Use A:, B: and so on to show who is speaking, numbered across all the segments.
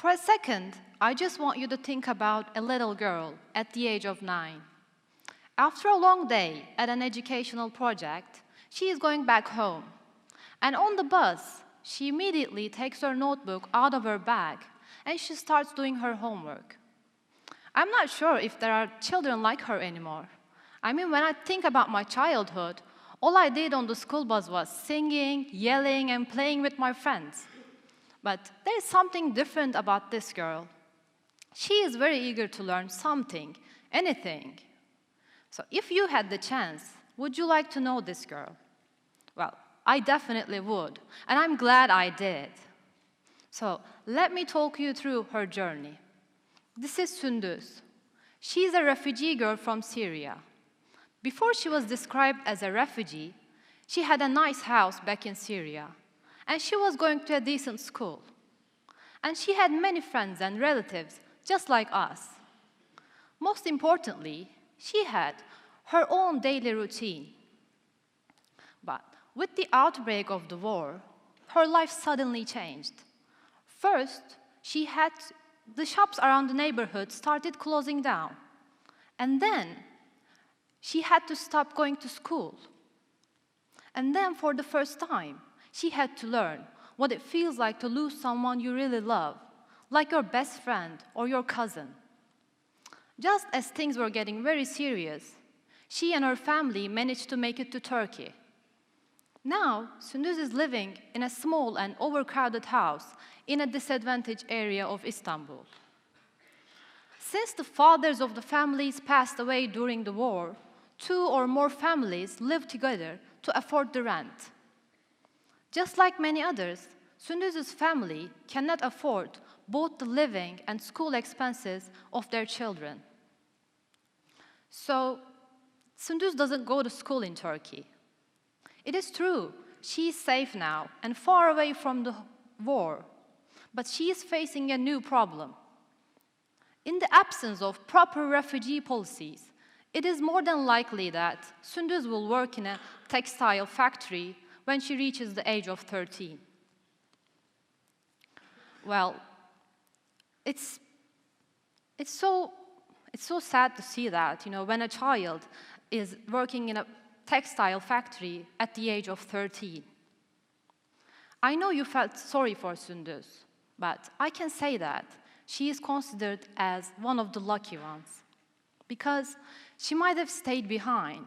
A: For a second, I just want you to think about a little girl at the age of 9. After a long day at an educational project, she is going back home. And on the bus, she immediately takes her notebook out of her bag and she starts doing her homework. I'm not sure if there are children like her anymore. I mean, when I think about my childhood, all I did on the school bus was singing, yelling, and playing with my friends. But there is something different about this girl. She is very eager to learn something, anything. So if you had the chance, would you like to know this girl? Well, I definitely would, and I'm glad I did. So let me talk you through her journey. This is Sündüz. She's a refugee girl from Syria. Before she was described as a refugee, she had a nice house back in Syria, and she was going to a decent school. And she had many friends and relatives, just like us. Most importantly, she had her own daily routine. But with the outbreak of the war, her life suddenly changed. First, the shops around the neighborhood started closing down. And then, she had to stop going to school. And then, for the first time, she had to learn what it feels like to lose someone you really love, like your best friend or your cousin. Just as things were getting very serious, she and her family managed to make it to Turkey. Now, Sündüz is living in a small and overcrowded house in a disadvantaged area of Istanbul. Since the fathers of the families passed away during the war, 2 or more families lived together to afford the rent. Just like many others, Sündüz's family cannot afford both the living and school expenses of their children. So, Sündüz doesn't go to school in Turkey. It is true, she is safe now and far away from the war, but she is facing a new problem. In the absence of proper refugee policies, it is more than likely that Sündüz will work in a textile factory when she reaches the age of 13. Well, it's so sad to see that, when a child is working in a textile factory at the age of 13. I know you felt sorry for Sündüz, but I can say that she is considered as one of the lucky ones, because she might have stayed behind,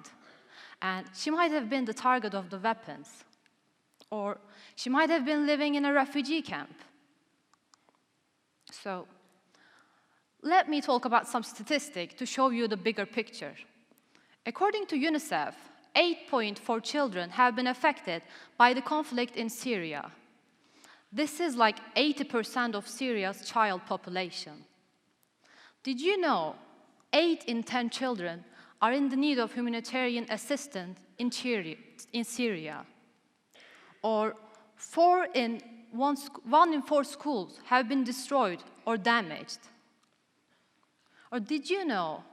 A: and she might have been the target of the weapons, or she might have been living in a refugee camp. So, let me talk about some statistics to show you the bigger picture. According to UNICEF, 8.4 children have been affected by the conflict in Syria. This is like 80% of Syria's child population. Did you know 8 in 10 children are in the need of humanitarian assistance in Syria? Or 1 in 4 schools have been destroyed or damaged? Or did you know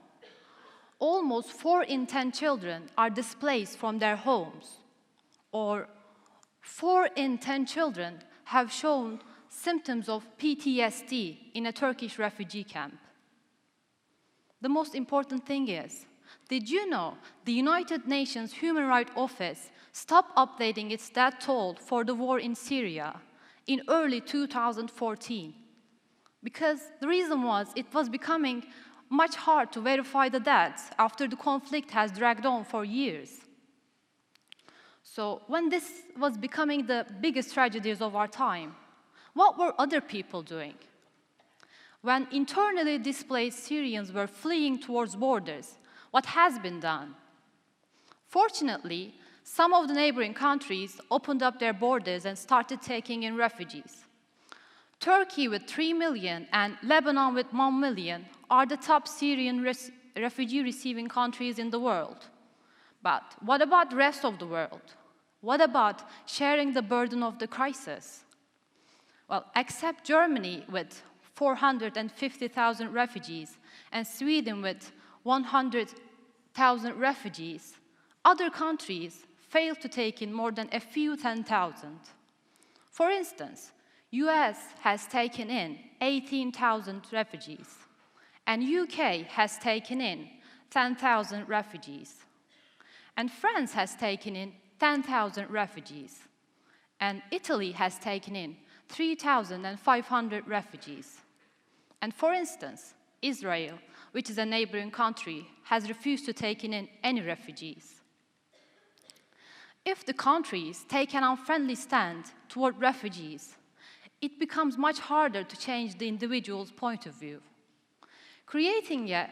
A: almost 4 in 10 children are displaced from their homes? Or 4 in 10 children have shown symptoms of PTSD in a Turkish refugee camp? The most important thing is, did you know the United Nations Human Rights Office stopped updating its death toll for the war in Syria in early 2014? Because the reason was it was becoming much hard to verify the deaths after the conflict has dragged on for years. So when this was becoming the biggest tragedies of our time, what were other people doing? When internally displaced Syrians were fleeing towards borders, what has been done? Fortunately, some of the neighboring countries opened up their borders and started taking in refugees. Turkey with 3 million and Lebanon with 1 million are the top Syrian refugee-receiving countries in the world. But what about the rest of the world? What about sharing the burden of the crisis? Well, except Germany with 450,000 refugees and Sweden with 100,000 refugees, other countries failed to take in more than a few 10,000. For instance, US has taken in 18,000 refugees, and UK has taken in 10,000 refugees. And France has taken in 10,000 refugees, and Italy has taken in 3,500 refugees. And for instance, Israel, which is a neighboring country, has refused to take in any refugees. If the countries take an unfriendly stand toward refugees, it becomes much harder to change the individual's point of view. Creating a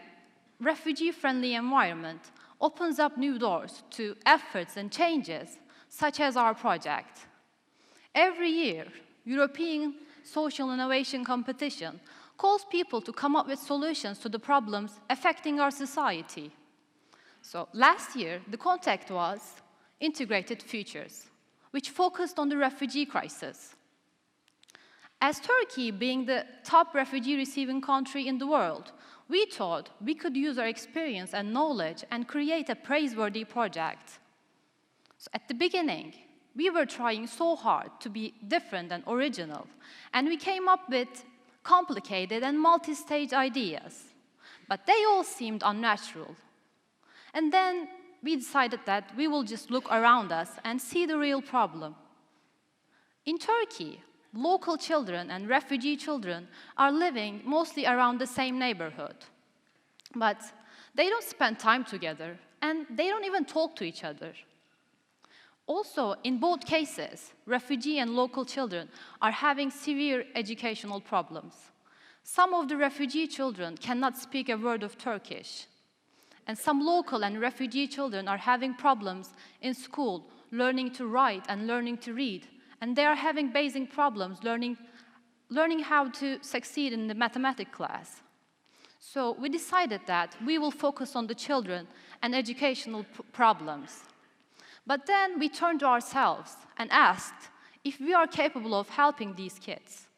A: refugee-friendly environment opens up new doors to efforts and changes, such as our project. Every year, European Social Innovation Competition calls people to come up with solutions to the problems affecting our society. So last year, the contact was Integrated Futures, which focused on the refugee crisis. As Turkey being the top refugee-receiving country in the world, we thought we could use our experience and knowledge and create a praiseworthy project. So at the beginning, we were trying so hard to be different and original, and we came up with complicated and multi-stage ideas, but they all seemed unnatural. And then we decided that we will just look around us and see the real problem. In Turkey, local children and refugee children are living mostly around the same neighborhood. But they don't spend time together, and they don't even talk to each other. Also, in both cases, refugee and local children are having severe educational problems. Some of the refugee children cannot speak a word of Turkish. And some local and refugee children are having problems in school, learning to write and learning to read. And they are having basic problems learning how to succeed in the mathematics class. So we decided that we will focus on the children and educational problems. But then we turned to ourselves and asked if we are capable of helping these kids.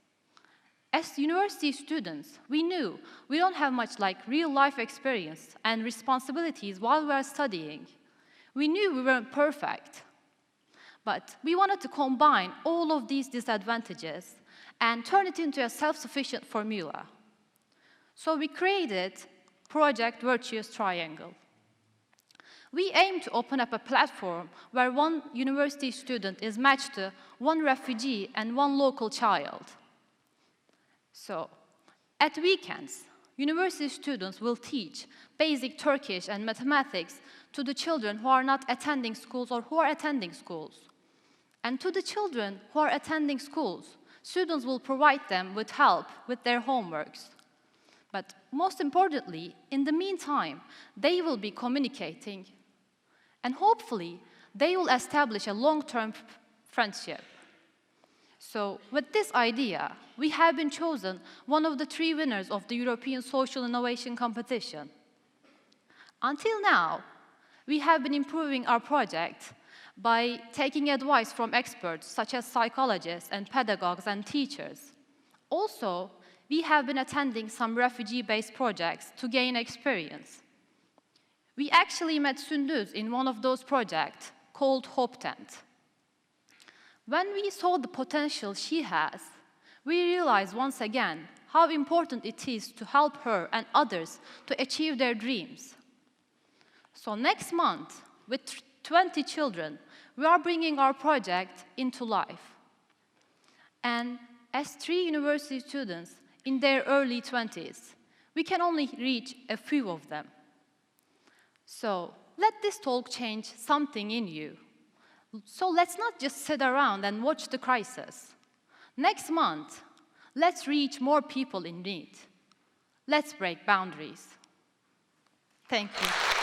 A: As university students, we knew we don't have much real-life experience and responsibilities while we are studying. We knew we weren't perfect. But we wanted to combine all of these disadvantages and turn it into a self-sufficient formula. So we created Project Virtuous Triangle. We aim to open up a platform where one university student is matched to one refugee and one local child. So, at weekends, university students will teach basic Turkish and mathematics to the children who are not attending schools or who are attending schools. And to the children who are attending schools, students will provide them with help with their homeworks. But most importantly, in the meantime, they will be communicating, and hopefully, they will establish a long-term friendship. So, with this idea, we have been chosen one of the 3 winners of the European Social Innovation Competition. Until now, we have been improving our project by taking advice from experts such as psychologists and pedagogues and teachers. Also, we have been attending some refugee-based projects to gain experience. We actually met Sündüz in one of those projects called Hope Tent. When we saw the potential she has, we realized once again how important it is to help her and others to achieve their dreams. So next month, with 20 children, we are bringing our project into life. And as 3 university students in their early 20s, we can only reach a few of them. So let this talk change something in you. So let's not just sit around and watch the crisis. Next month, let's reach more people in need. Let's break boundaries. Thank you.